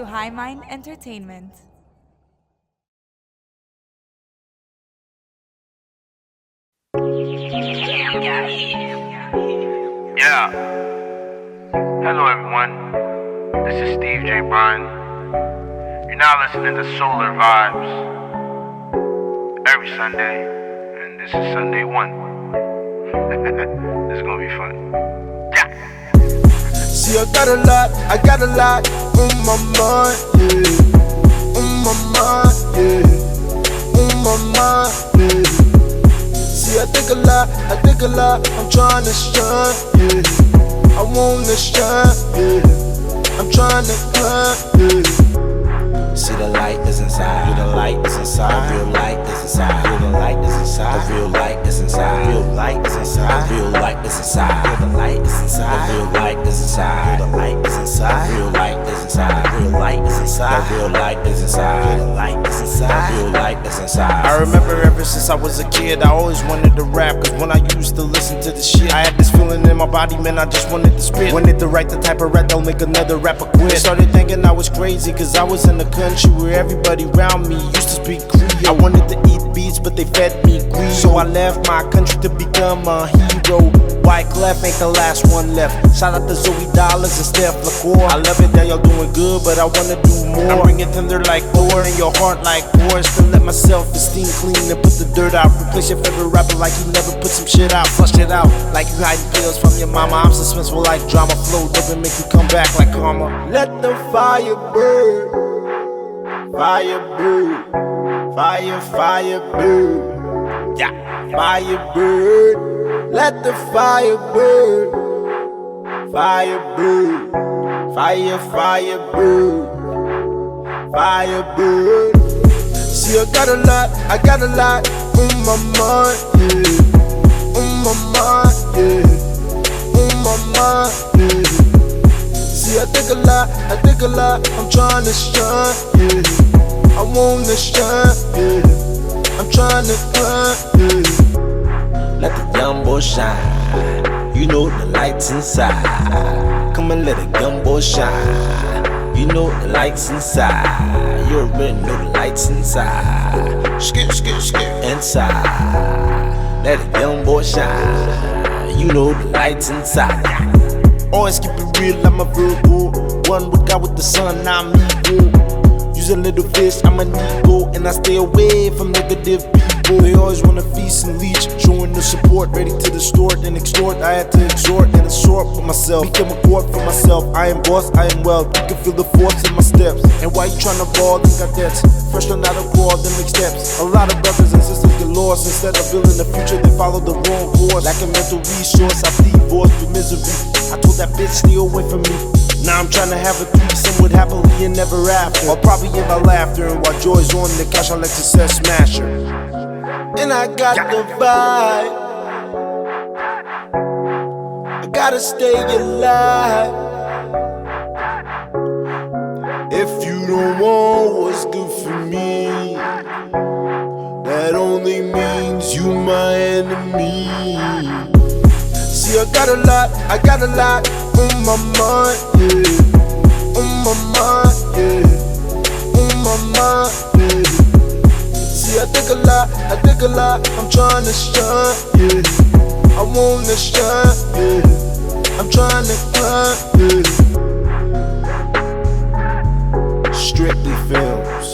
High Mind Entertainment. Yeah. Hello, everyone. This is Steve J. Bryan. You're now listening to Solar Vibes every Sunday, and this is Sunday 1. This is gonna be fun. Yeah. See, I got a lot on my mind, yeah. On my mind, yeah. On my mind, yeah. See, I think a lot, I'm trying to shine, yeah. I wanna shine, yeah. I'm trying to climb, yeah. See the light is inside. Feel the light is inside. The real light is inside. Feel the light is inside. The real light is inside. Feel the light is inside. The real light is inside. Feel the light is inside. The real light is inside. Feel the light is inside. The real light is inside. The real light is inside. The real light is inside. Feel the light is inside. The real light is inside. I remember ever since I was a kid, I always wanted to rap. Cause when I used to listen to the shit, I had this feeling in my body, man, I just wanted to spit. Wanted to write the type of rap that'll make another rapper quit. Started thinking I was crazy, cause I was in the country where everybody around me used to speak Creole. I wanted to eat beats, but they fed me greed. So I left my country to become a hero. Wyclef ain't the last one left. Shout out to Zoe Dollars and Steph LaCour. I love it that y'all doing good, but I wanna do more. I'm bringing thunder like Thor and your heart like Force. To let my self-esteem clean and put the dirt out. Replace your favorite rapper like you never put some shit out. Flush it out like you hiding pills from your mama. I'm suspenseful like drama. Flow doesn't make you come back like karma. Let the fire burn. Fire burn, fire burn, Yeah. fire burn. Let the fire burn, fire burn, fire burn, fire burn. See, I got a lot on my mind, yeah. On my mind, yeah. On my mind, yeah. See, I think a lot, I'm trying to shine, yeah. I wanna shine, yeah. I'm trying to climb, yeah. Let the young boy shine. You know the lights inside. Come and let the young boy shine. You know the lights inside. You already know the lights inside. Skip. Inside. Let the young boy shine. You know the lights inside. Always keep it real, I'm a Virgo. One with God with the sun, I'm ego. Use a little fish, I'm an ego. And I stay away from negative people. They always wanna feast and leech, showing no support, ready to distort and extort. I had to exhort and assort for myself. Become a court for myself. I am boss, I am wealth. You can feel the force in my steps. And why you tryna ball and got debts? Fresh on out of ball, then make steps. A lot of brothers and sisters get lost. Instead of building the future, they follow the wrong course. Like a mental resource, I divorced with misery. I told that bitch stay away from me. Now I'm trying to have a threesome with happily and never after. Or probably in my laughter, and while joy's on the couch, I like to set smasher. And I got the vibe. I gotta stay alive. If you don't want what's good for me, that only means you my enemy. See, I got a lot on my mind, yeah. On my mind, yeah. On my mind, yeah. See, I think a lot, I'm trying to shine, yeah. I wanna shine, yeah. I'm trying to climb, yeah. Strictly films.